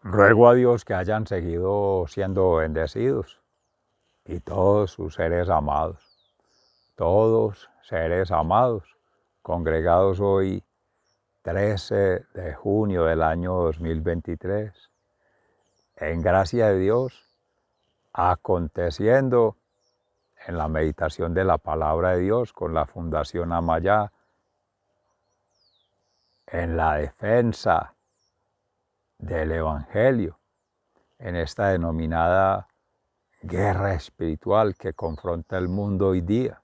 Ruego a Dios que hayan seguido siendo bendecidos y todos sus seres amados, todos seres amados, congregados hoy 13 de junio del año 2023, en gracia de Dios, aconteciendo en la meditación de la palabra de Dios con la Fundación Amayá, en la defensa del Evangelio, en esta denominada guerra espiritual que confronta el mundo hoy día.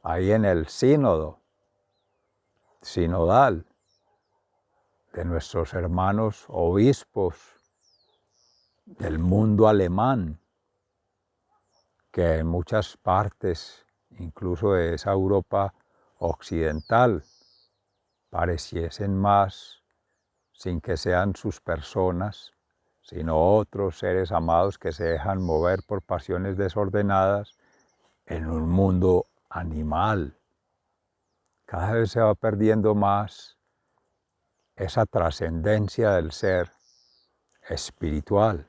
Ahí en el sínodo sinodal de nuestros hermanos obispos del mundo alemán, que en muchas partes, incluso de esa Europa occidental, pareciesen más, sin que sean sus personas, sino otros seres amados que se dejan mover por pasiones desordenadas en un mundo animal. Cada vez se va perdiendo más esa trascendencia del ser espiritual,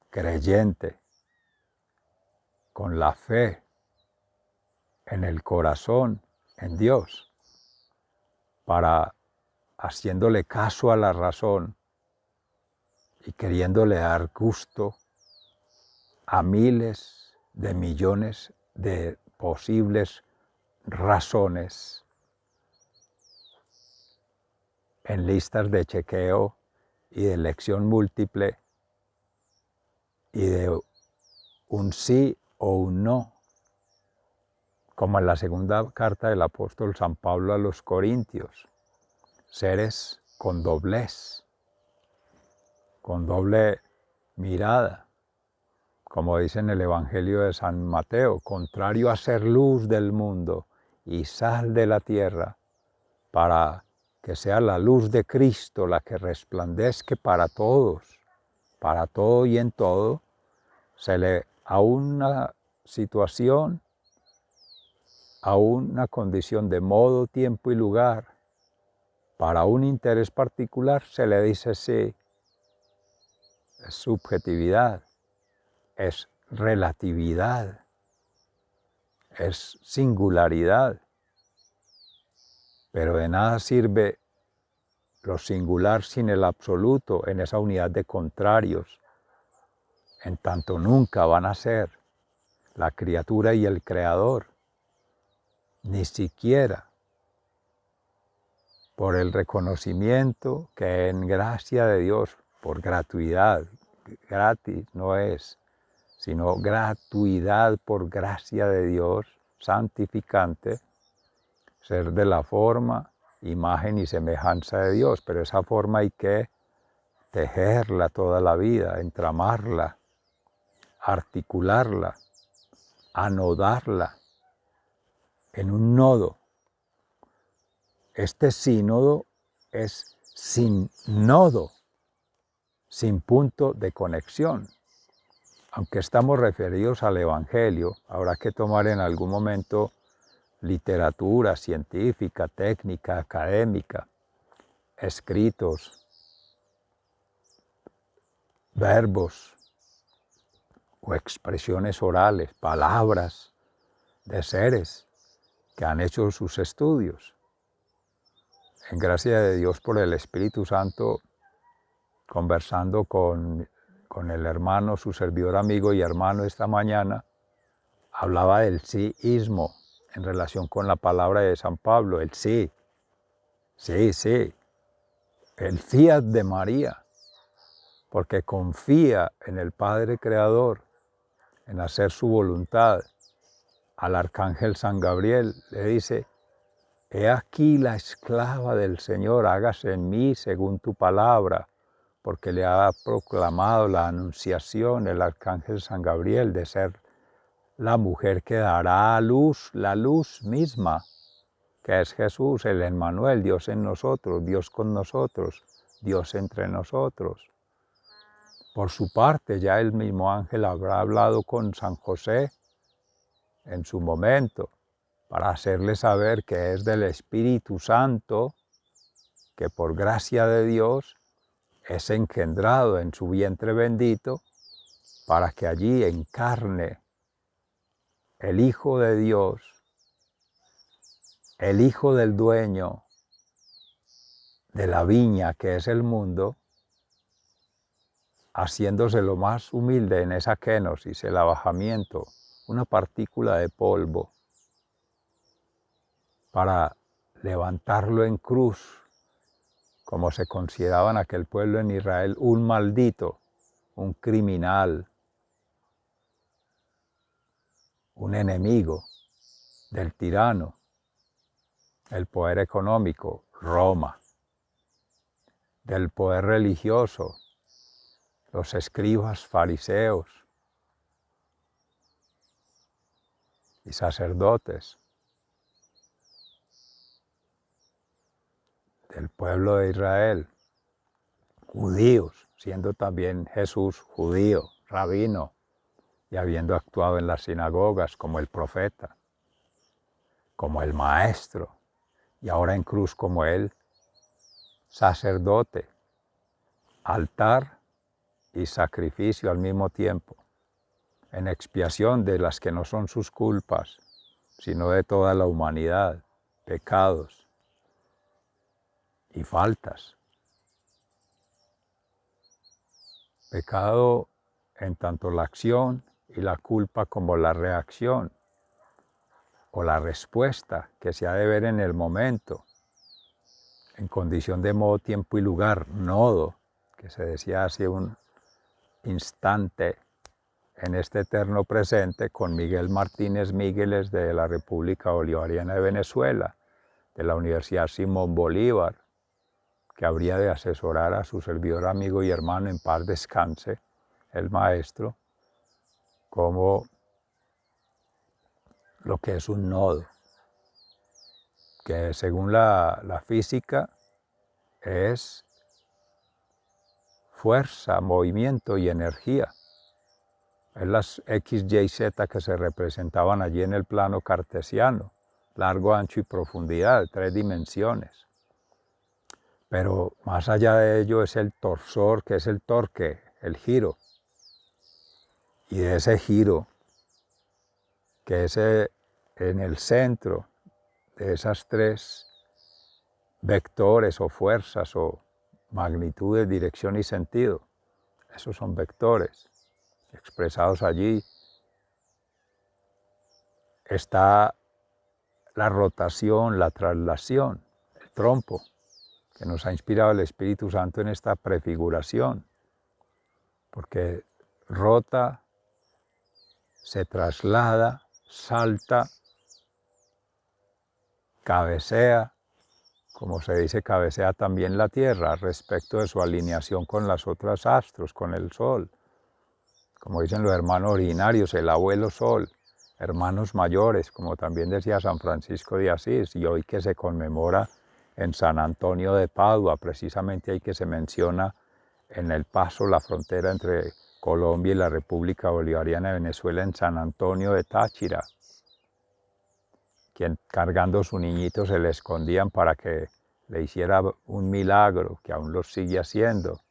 creyente, con la fe en el corazón, en Dios, para haciéndole caso a la razón y queriéndole dar gusto a miles de millones de posibles razones en listas de chequeo y de elección múltiple y de un sí o un no, como en la segunda carta del apóstol San Pablo a los Corintios, seres con doblez, con doble mirada, como dice en el Evangelio de San Mateo, contrario a ser luz del mundo y sal de la tierra, para que sea la luz de Cristo la que resplandezca para todos, para todo y en todo, a una situación, a una condición de modo, tiempo y lugar, para un interés particular, se le dice sí. Es subjetividad, es relatividad, es singularidad, pero de nada sirve lo singular sin el absoluto en esa unidad de contrarios, en tanto nunca van a ser la criatura y el creador, ni siquiera por el reconocimiento que en gracia de Dios, por gratuidad, gratis no es, sino gratuidad por gracia de Dios, santificante, ser de la forma, imagen y semejanza de Dios, pero esa forma hay que tejerla toda la vida, entramarla, articularla, anodarla en un nodo. Este sínodo es sin nodo, sin punto de conexión. Aunque estamos referidos al Evangelio, habrá que tomar en algún momento literatura científica, técnica, académica, escritos, verbos o expresiones orales, palabras de seres que han hecho sus estudios. En gracia de Dios por el Espíritu Santo, conversando con el hermano, su servidor amigo y hermano esta mañana, hablaba del síismo en relación con la palabra de San Pablo, el sí, sí, el fiat de María, porque confía en el Padre Creador, en hacer su voluntad. Al arcángel San Gabriel le dice, he aquí la esclava del Señor, hágase en mí según tu palabra, porque le ha proclamado la anunciación el arcángel San Gabriel de ser la mujer que dará a luz, la luz misma, que es Jesús, el Emmanuel, Dios en nosotros, Dios con nosotros, Dios entre nosotros. Por su parte, ya el mismo ángel habrá hablado con San José en su momento, para hacerle saber que es del Espíritu Santo, que por gracia de Dios, es engendrado en su vientre bendito para que allí encarne el Hijo de Dios, el Hijo del dueño de la viña que es el mundo, haciéndose lo más humilde en esa kenosis, el abajamiento, una partícula de polvo, para levantarlo en cruz, como se consideraba en aquel pueblo en Israel, un maldito, un criminal, un enemigo del tirano, el poder económico, Roma, del poder religioso, los escribas, fariseos y sacerdotes, del pueblo de Israel, judíos, siendo también Jesús judío, rabino, y habiendo actuado en las sinagogas como el profeta, como el maestro, y ahora en cruz como él, sacerdote, altar y sacrificio al mismo tiempo, en expiación de las que no son sus culpas, sino de toda la humanidad, pecados y faltas. Pecado en tanto la acción y la culpa como la reacción o la respuesta que se ha de ver en el momento, en condición de modo, tiempo y lugar, nodo, que se decía hace un instante en este eterno presente con Miguel Martínez Mígueles de la República Bolivariana de Venezuela, de la Universidad Simón Bolívar, que habría de asesorar a su servidor, amigo y hermano, en paz descanse, el maestro, como lo que es un nodo, que según la física es fuerza, movimiento y energía. Es las X, Y, Z que se representaban allí en el plano cartesiano, largo, ancho y profundidad, 3 dimensiones. Pero más allá de ello es el torsor, que es el torque, el giro. Y de ese giro, que es en el centro de esas 3 vectores o fuerzas o magnitudes, dirección y sentido, esos son vectores expresados allí, está la rotación, la traslación, el trompo, que nos ha inspirado el Espíritu Santo en esta prefiguración, porque rota, se traslada, salta, cabecea, como se dice, cabecea también la Tierra respecto de su alineación con las otras astros, con el Sol. Como dicen los hermanos originarios, el abuelo Sol, hermanos mayores, como también decía San Francisco de Asís, y hoy que se conmemora en San Antonio de Padua, precisamente ahí que se menciona en el paso, la frontera entre Colombia y la República Bolivariana de Venezuela, en San Antonio de Táchira, quien cargando su niñito se le escondían para que le hiciera un milagro, que aún lo sigue haciendo,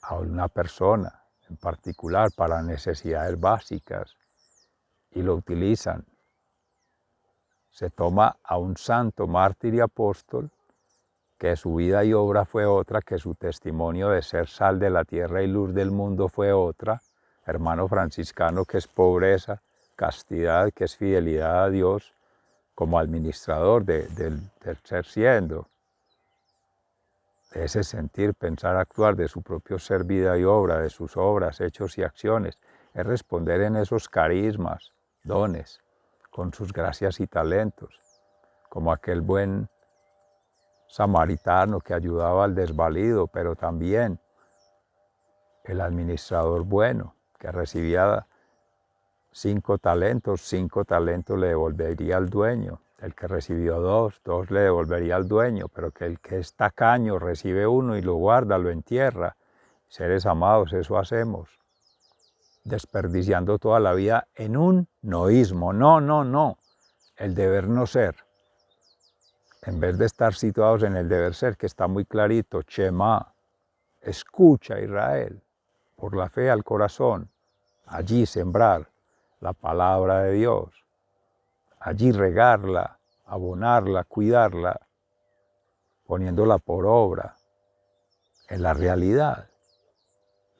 a una persona en particular para necesidades básicas, y lo utilizan. Se toma a un santo, mártir y apóstol, que su vida y obra fue otra, que su testimonio de ser sal de la tierra y luz del mundo fue otra, hermano franciscano, que es pobreza, castidad, que es fidelidad a Dios, como administrador del ser siendo, de ese sentir, pensar, actuar, de su propio ser, vida y obra, de sus obras, hechos y acciones, es responder en esos carismas, dones, con sus gracias y talentos, como aquel buen samaritano que ayudaba al desvalido, pero también el administrador bueno, que recibía 5 talentos le devolvería al dueño. El que recibió 2 le devolvería al dueño, pero que el que es tacaño recibe 1 y lo guarda, lo entierra. Seres amados, eso hacemos, desperdiciando toda la vida en un noísmo. No, el deber no ser. en vez de estar situados en el deber ser, que está muy clarito, Shema, escucha Israel, por la fe al corazón, allí sembrar la palabra de Dios, allí regarla, abonarla, cuidarla, poniéndola por obra en la realidad,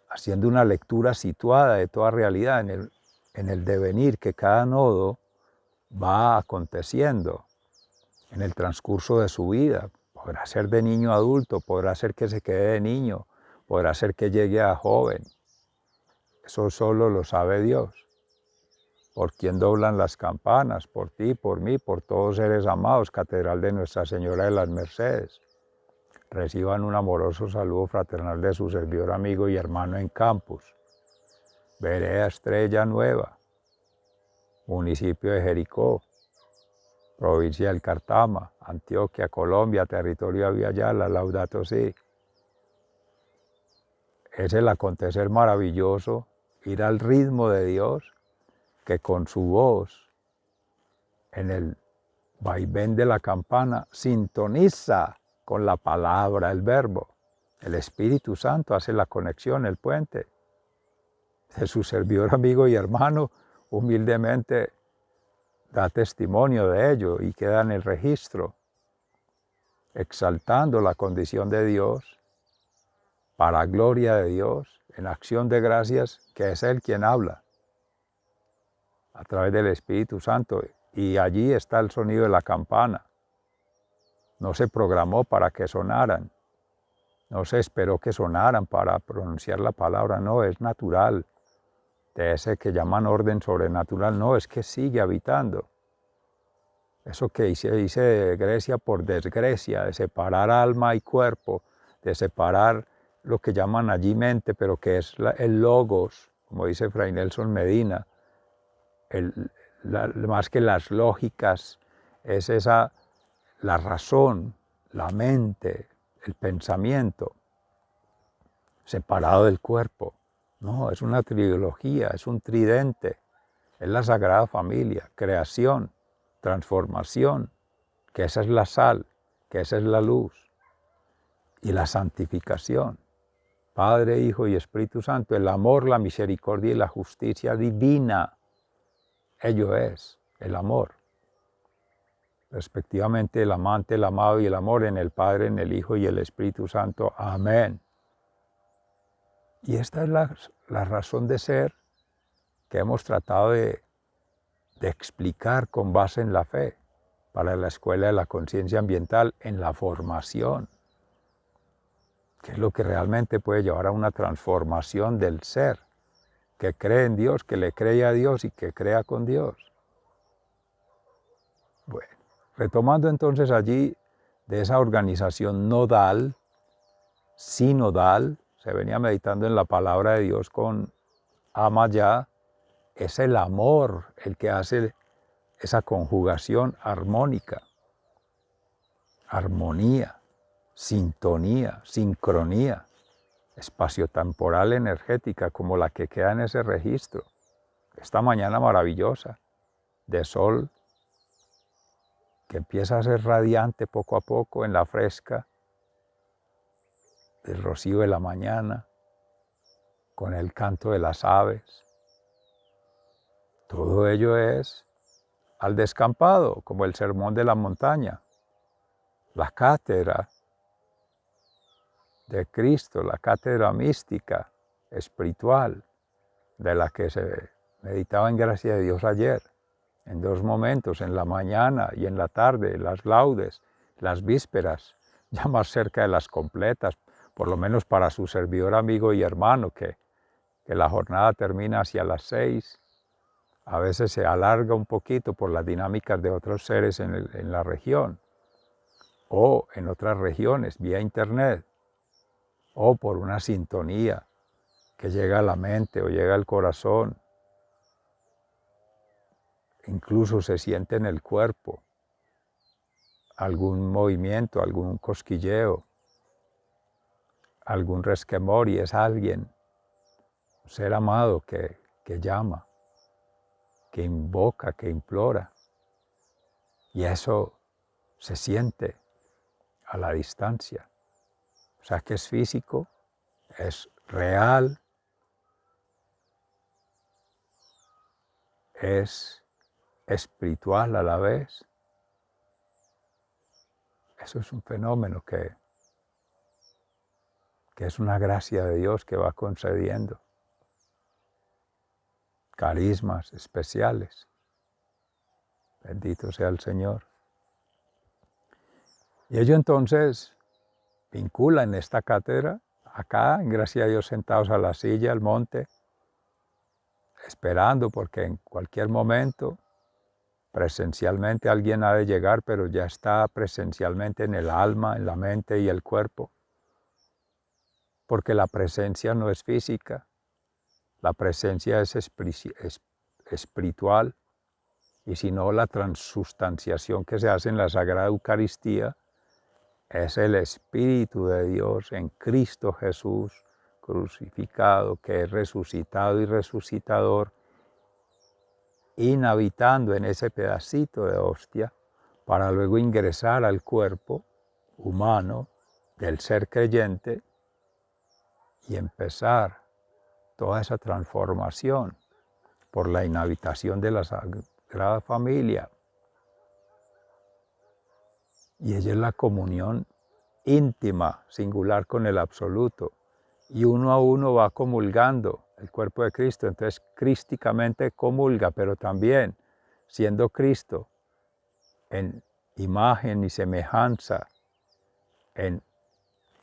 haciendo una lectura situada de toda realidad en el devenir que cada nodo va aconteciendo en el transcurso de su vida. Podrá ser de niño a adulto, podrá ser que se quede de niño, podrá ser que llegue a joven. Eso solo lo sabe Dios. Por quien doblan las campanas, por ti, por mí, por todos seres amados, Catedral de Nuestra Señora de las Mercedes. Reciban un amoroso saludo fraternal de su servidor, amigo y hermano en Campus, Vereda Estrella Nueva, municipio de Jericó, provincia del Cartama, Antioquia, Colombia, territorio de Aviala, Laudato Si. Es el acontecer maravilloso, ir al ritmo de Dios, que con su voz, en el vaivén de la campana, sintoniza con la palabra, el verbo. El Espíritu Santo hace la conexión, el puente. De su servidor, amigo y hermano, humildemente da testimonio de ello y queda en el registro, exaltando la condición de Dios, para gloria de Dios, en acción de gracias, que es Él quien habla, a través del Espíritu Santo. Y allí está el sonido de la campana. No se programó para que sonaran, no se esperó que sonaran para pronunciar la palabra, no, es natural. De ese que llaman orden sobrenatural, no, es que sigue habitando. Eso que dice de Grecia por desgrecia, de separar alma y cuerpo, de separar lo que llaman allí mente, pero que es el logos, como dice Fray Nelson Medina, más que las lógicas, es esa, la razón, la mente, el pensamiento, separado del cuerpo. No, es una trilogía, es un tridente, es la Sagrada Familia, creación, transformación, que esa es la sal, que esa es la luz, y la santificación. Padre, Hijo y Espíritu Santo, el amor, la misericordia y la justicia divina. Ello es el amor. Respectivamente el amante, el amado y el amor en el Padre, en el Hijo y el Espíritu Santo. Amén. Y esta es la razón de ser que hemos tratado de explicar con base en la fe para la Escuela de la Conciencia Ambiental en la formación, que es lo que realmente puede llevar a una transformación del ser, que cree en Dios, que le cree a Dios y que crea con Dios. Bueno, retomando entonces allí de esa organización nodal, sinodal, se venía meditando en la palabra de Dios con ama ya, es el amor el que hace esa conjugación armónica, armonía, sintonía, sincronía, espaciotemporal energética como la que queda en ese registro. Esta mañana maravillosa de sol que empieza a ser radiante poco a poco en la fresca del rocío de la mañana, con el canto de las aves. Todo ello es al descampado, como el sermón de la montaña, la cátedra de Cristo, la cátedra mística, espiritual, de la que se meditaba en gracia de Dios ayer, en dos momentos, en la mañana y en la tarde, las laudes, las vísperas, ya más cerca de las completas, por lo menos para su servidor, amigo y hermano, que la jornada termina hacia las 6, a veces se alarga un poquito por las dinámicas de otros seres en la región, o en otras regiones, vía internet, o por una sintonía que llega a la mente o llega al corazón, incluso se siente en el cuerpo algún movimiento, algún cosquilleo, algún resquemor, y es alguien, un ser amado que llama, que invoca, que implora. Y eso se siente a la distancia. O sea que es físico, es real, es espiritual a la vez. Eso es un fenómeno que es una gracia de Dios que va concediendo. Carismas especiales. Bendito sea el Señor. Y ello entonces vincula en esta cátedra, acá, en gracia a Dios, sentados a la silla, al monte, esperando, porque en cualquier momento presencialmente alguien ha de llegar, pero ya está presencialmente en el alma, en la mente y el cuerpo. Porque la presencia no es física, la presencia es espiritual, y si no, la transustanciación que se hace en la Sagrada Eucaristía es el Espíritu de Dios en Cristo Jesús crucificado, que es resucitado y resucitador, inhabitando en ese pedacito de hostia, para luego ingresar al cuerpo humano del ser creyente y empezar toda esa transformación por la inhabitación de la Sagrada Familia. Y ella es la comunión íntima, singular con el absoluto. Y uno a uno va comulgando el cuerpo de Cristo. Entonces, crísticamente comulga, pero también siendo Cristo en imagen y semejanza en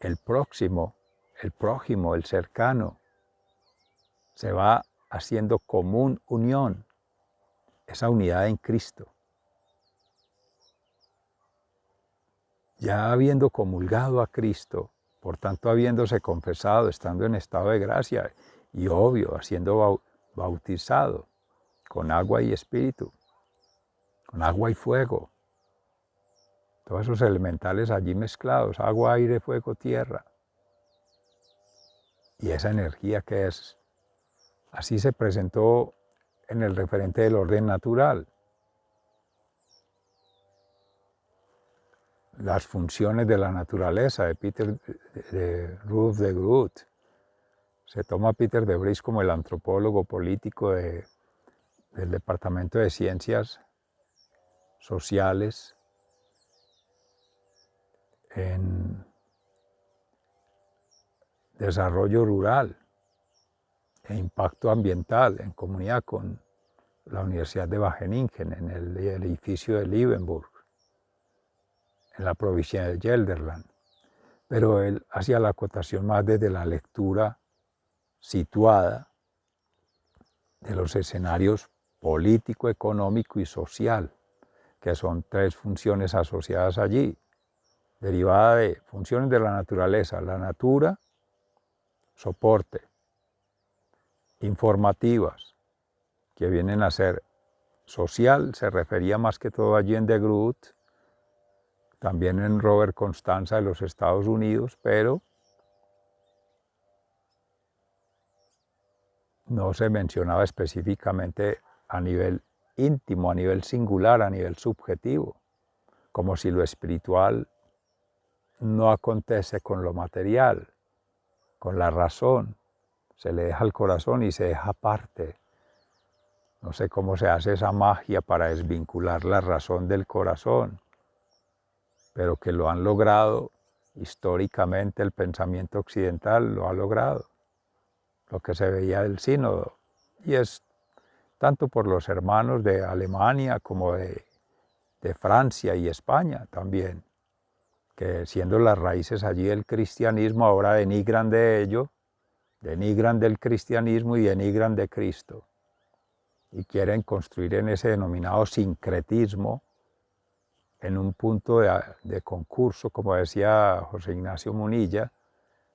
el próximo, el prójimo, el cercano, se va haciendo común unión, esa unidad en Cristo. Ya habiendo comulgado a Cristo, por tanto habiéndose confesado, estando en estado de gracia, y obvio, siendo bautizado con agua y espíritu, con agua y fuego, todos esos elementales allí mezclados, agua, aire, fuego, tierra, y esa energía que es, así se presentó en el referente del orden natural. Las funciones de la naturaleza de Ruth de Groot. Se toma a Peter de Vries como el antropólogo político del Departamento de Ciencias Sociales en desarrollo rural e impacto ambiental en comunidad con la Universidad de Wageningen en el edificio de Liebenburg, en la provincia de Gelderland. Pero él hacía la acotación más desde la lectura situada de los escenarios político, económico y social, que son tres funciones asociadas allí, derivada de funciones de la naturaleza. La natura, soporte, informativas, que vienen a ser social, se refería más que todo allí en de Groot, también en Robert Constanza de los Estados Unidos, pero no se mencionaba específicamente a nivel íntimo, a nivel singular, a nivel subjetivo, como si lo espiritual no acontece con lo material, con la razón, se le deja al corazón y se deja aparte. No sé cómo se hace esa magia para desvincular la razón del corazón, pero que lo han logrado históricamente, el pensamiento occidental lo ha logrado, lo que se veía del sínodo, y es tanto por los hermanos de Alemania como de Francia y España también, que siendo las raíces allí del cristianismo, ahora denigran de ello, denigran del cristianismo y denigran de Cristo, y quieren construir en ese denominado sincretismo, en un punto de concurso, como decía José Ignacio Munilla,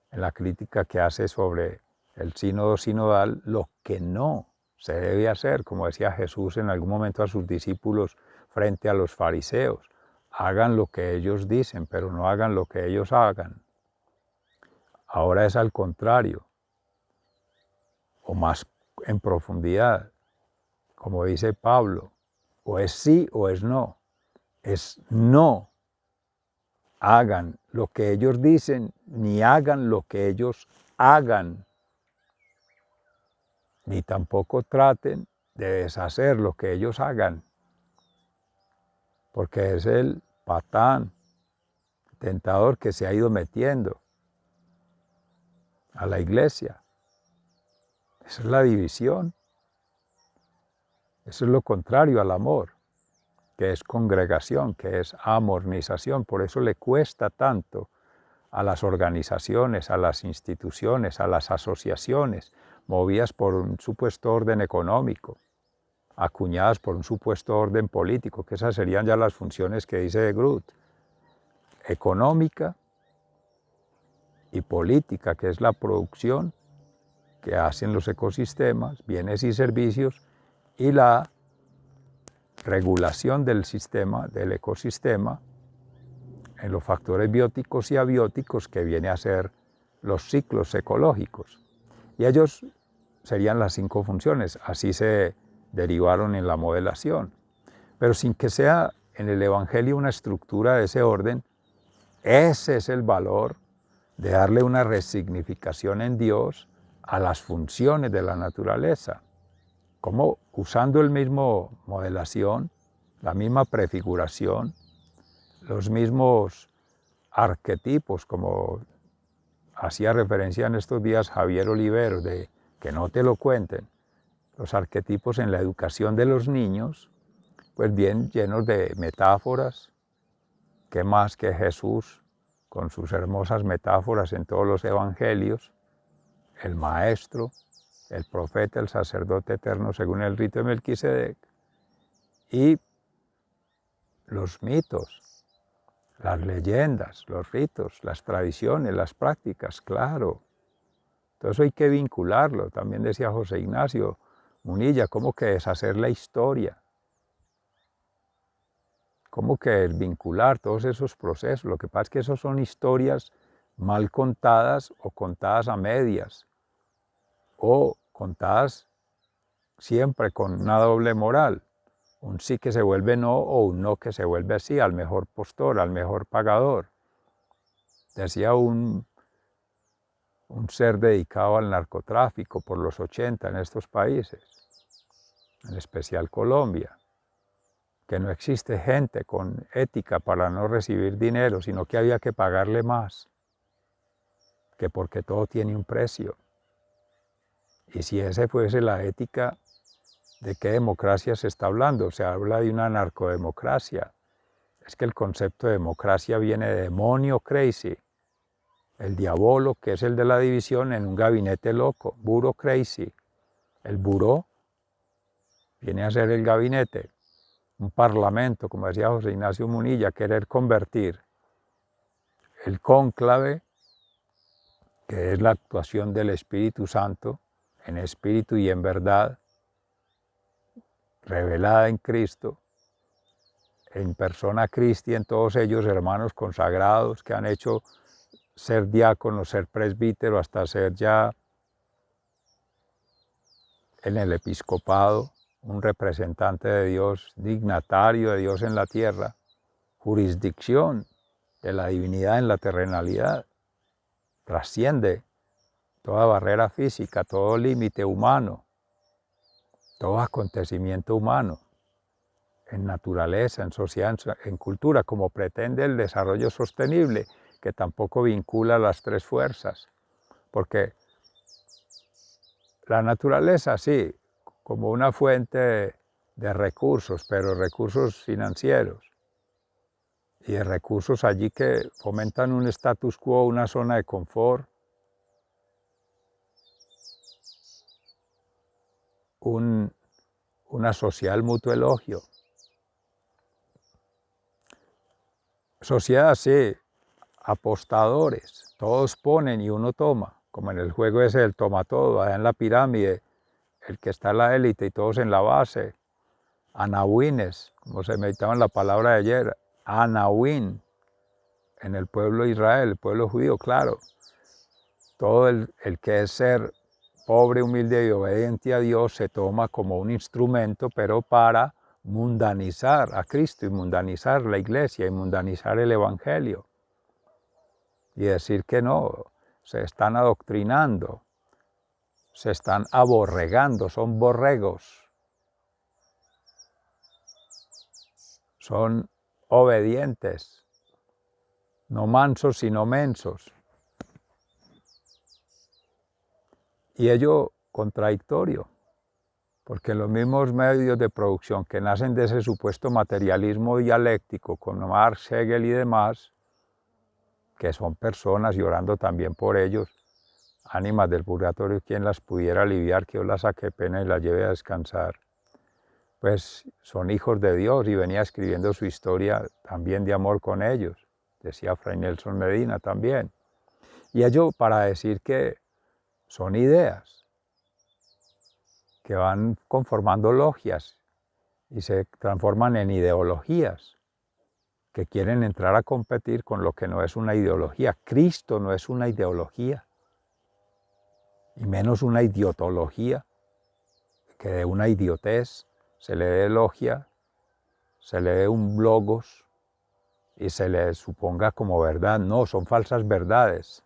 en la crítica que hace sobre el sínodo sinodal, lo que no se debe hacer, como decía Jesús en algún momento a sus discípulos frente a los fariseos: hagan lo que ellos dicen, pero no hagan lo que ellos hagan. Ahora es al contrario, o más en profundidad, como dice Pablo, o es sí o es no. Es no hagan lo que ellos dicen, ni hagan lo que ellos hagan, ni tampoco traten de deshacer lo que ellos hagan, porque es el patán, tentador que se ha ido metiendo a la iglesia. Esa es la división. Eso es lo contrario al amor, que es congregación, que es amornización. Por eso le cuesta tanto a las organizaciones, a las instituciones, a las asociaciones, movidas por un supuesto orden económico, acuñadas por un supuesto orden político, que esas serían ya las funciones que dice de Groot, económica y política, que es la producción que hacen los ecosistemas, bienes y servicios, y la regulación del sistema, del ecosistema, en los factores bióticos y abióticos que viene a ser los ciclos ecológicos. Y ellos serían las 5 funciones, así se derivaron en la modelación. Pero sin que sea en el Evangelio una estructura de ese orden, ese es el valor de darle una resignificación en Dios a las funciones de la naturaleza. Como usando el mismo modelación, la misma prefiguración, los mismos arquetipos, como hacía referencia en estos días Javier Olivero, de que no te lo cuenten, los arquetipos en la educación de los niños, pues bien llenos de metáforas, que más que Jesús, con sus hermosas metáforas en todos los evangelios, el maestro, el profeta, el sacerdote eterno según el rito de Melquisedec, y los mitos, las leyendas, los ritos, las tradiciones, las prácticas, claro. Todo eso hay que vincularlo. También decía José Ignacio Munilla, ¿cómo que deshacer la historia? ¿Cómo que vincular todos esos procesos? Lo que pasa es que esos son historias mal contadas o contadas a medias, o contadas siempre con una doble moral. Un sí que se vuelve no o un no que se vuelve sí, al mejor postor, al mejor pagador. Decía un ser dedicado al narcotráfico por los 80 en estos países, en especial Colombia, que no existe gente con ética para no recibir dinero, sino que había que pagarle más, que porque todo tiene un precio. Y si esa fuese la ética, ¿de qué democracia se está hablando? Se habla de una narcodemocracia. Es que el concepto de democracia viene de demonio crazy, el diabolo, que es el de la división, en un gabinete loco, bureaucracy. El buró viene a ser el gabinete, un parlamento, como decía José Ignacio Munilla, querer convertir el cónclave, que es la actuación del Espíritu Santo, en espíritu y en verdad, revelada en Cristo, en persona Cristi, en todos ellos hermanos consagrados que han hecho ser diácono, ser presbítero, hasta ser ya en el episcopado, un representante de Dios, dignatario de Dios en la tierra, jurisdicción de la divinidad en la terrenalidad, trasciende toda barrera física, todo límite humano, todo acontecimiento humano, en naturaleza, en sociedad, en cultura, como pretende el desarrollo sostenible, que tampoco vincula las 3 fuerzas, porque la naturaleza sí, como una fuente de recursos, pero recursos financieros, y de recursos allí que fomentan un status quo, una zona de confort, una social mutuo elogio. Sociedad sí, apostadores, todos ponen y uno toma, como en el juego ese del toma todo, allá en la pirámide, el que está en la élite y todos en la base, anawines, como se meditaba en la palabra de ayer, anawin, en el pueblo de Israel, el pueblo judío, claro, todo el que es ser pobre, humilde y obediente a Dios se toma como un instrumento, pero para mundanizar a Cristo y mundanizar la iglesia y mundanizar el evangelio. y decir que no, se están adoctrinando, se están aborregando, son borregos, son obedientes, no mansos sino mensos. Y ello contradictorio, porque los mismos medios de producción que nacen de ese supuesto materialismo dialéctico con Marx, Hegel y demás, que son personas y orando también por ellos, ánimas del purgatorio, quien las pudiera aliviar, que yo las saque pena y las lleve a descansar, pues son hijos de Dios y venía escribiendo su historia también de amor con ellos, decía Fray Nelson Medina también. Y ello para decir que son ideas que van conformando logias y se transforman en ideologías que quieren entrar a competir con lo que no es una ideología. Cristo no es una ideología, y menos una idiotología, que de una idiotez se le dé logia, se le dé un logos y se le suponga como verdad. No, son falsas verdades,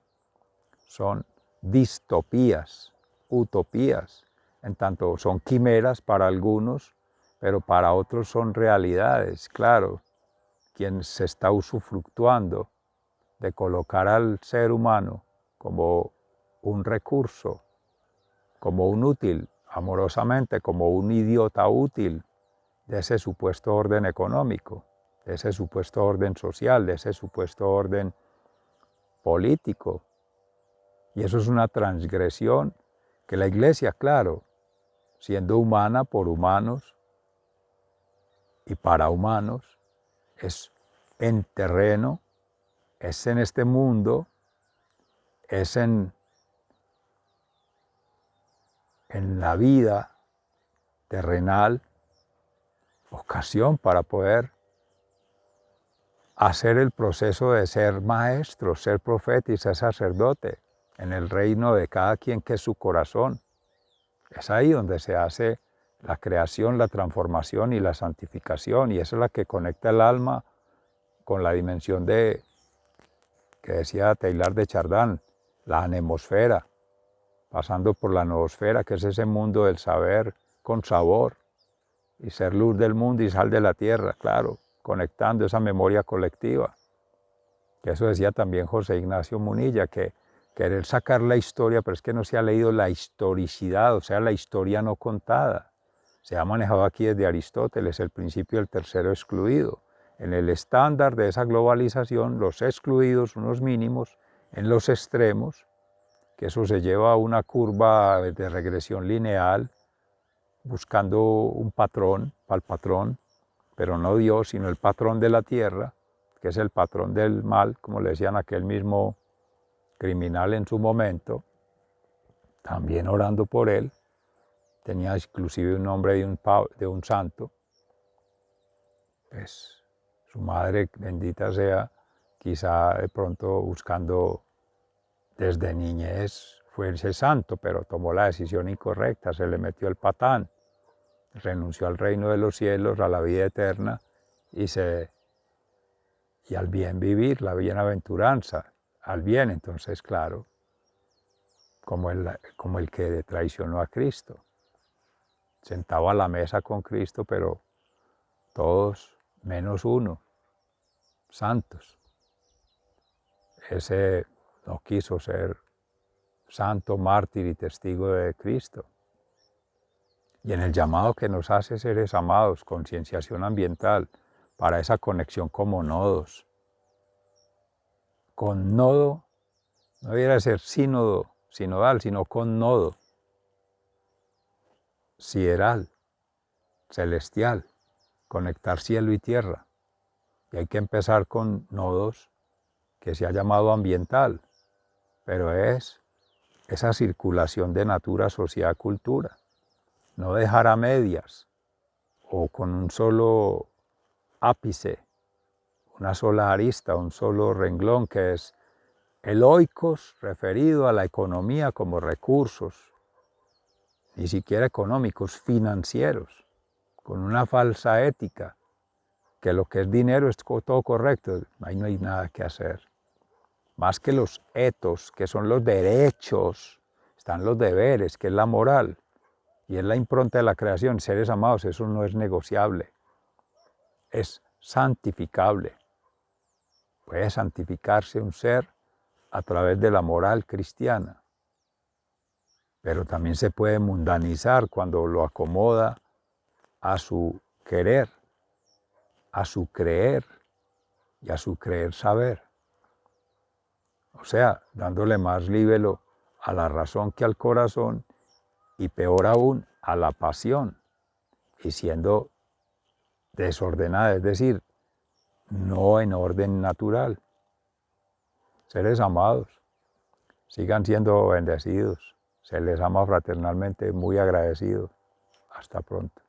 son distopías, utopías, en tanto son quimeras para algunos, pero para otros son realidades. Claro, quien se está usufructuando de colocar al ser humano como un recurso, como un útil, amorosamente, como un idiota útil de ese supuesto orden económico, de ese supuesto orden social, de ese supuesto orden político. Y eso es una transgresión que la Iglesia, claro, siendo humana por humanos y para humanos, es en terreno, es en este mundo, es en la vida terrenal, ocasión para poder hacer el proceso de ser maestro, ser profeta y ser sacerdote en el reino de cada quien, que es su corazón. Es ahí donde se hace la creación, la transformación y la santificación, y esa es la que conecta el alma con la dimensión que decía Teilhard de Chardin, la anemosfera, pasando por la noosfera, que es ese mundo del saber con sabor, y ser luz del mundo y sal de la tierra, claro, conectando esa memoria colectiva. Que eso decía también José Ignacio Munilla, que querer sacar la historia, pero es que no se ha leído la historicidad, o sea, la historia no contada. Se ha manejado aquí desde Aristóteles el principio del tercero excluido. En el estándar de esa globalización, los excluidos, unos mínimos, en los extremos, que eso se lleva a una curva de regresión lineal, buscando un patrón, para el patrón, pero no Dios, sino el patrón de la tierra, que es el patrón del mal, como le decían aquel mismo criminal en su momento, también orando por él, tenía inclusive un nombre de un santo, pues su madre, bendita sea, quizá de pronto buscando desde niñez fuese santo, pero tomó la decisión incorrecta, se le metió el patán, renunció al reino de los cielos, a la vida eterna, y al bien vivir, la bienaventuranza, al bien. Entonces, claro, como el que traicionó a Cristo, sentado a la mesa con Cristo, pero todos menos uno, santos. Ese no quiso ser santo, mártir y testigo de Cristo. Y en el llamado que nos hace seres amados, concienciación ambiental, para esa conexión como nodos. Con nodo, no debiera ser sínodo, sinodal, sino con nodo, sideral, celestial, conectar cielo y tierra. Y hay que empezar con nodos que se ha llamado ambiental, pero es esa circulación de natura, sociedad, cultura. No dejar a medias o con un solo ápice, una sola arista, un solo renglón, que es el oikos referido a la economía como recursos, ni siquiera económicos, financieros, con una falsa ética, que lo que es dinero es todo correcto, ahí no hay nada que hacer. más que los etos, que son los derechos, están los deberes, que es la moral, y es la impronta de la creación. Seres amados, eso no es negociable, es santificable. Puede santificarse un ser a través de la moral cristiana, pero también se puede mundanizar cuando lo acomoda a su querer, a su creer y a su creer saber. O sea, dándole más libelo a la razón que al corazón y peor aún a la pasión y siendo desordenada, es decir, no en orden natural. Seres amados, sigan siendo bendecidos. Se les ama fraternalmente, muy agradecidos. Hasta pronto.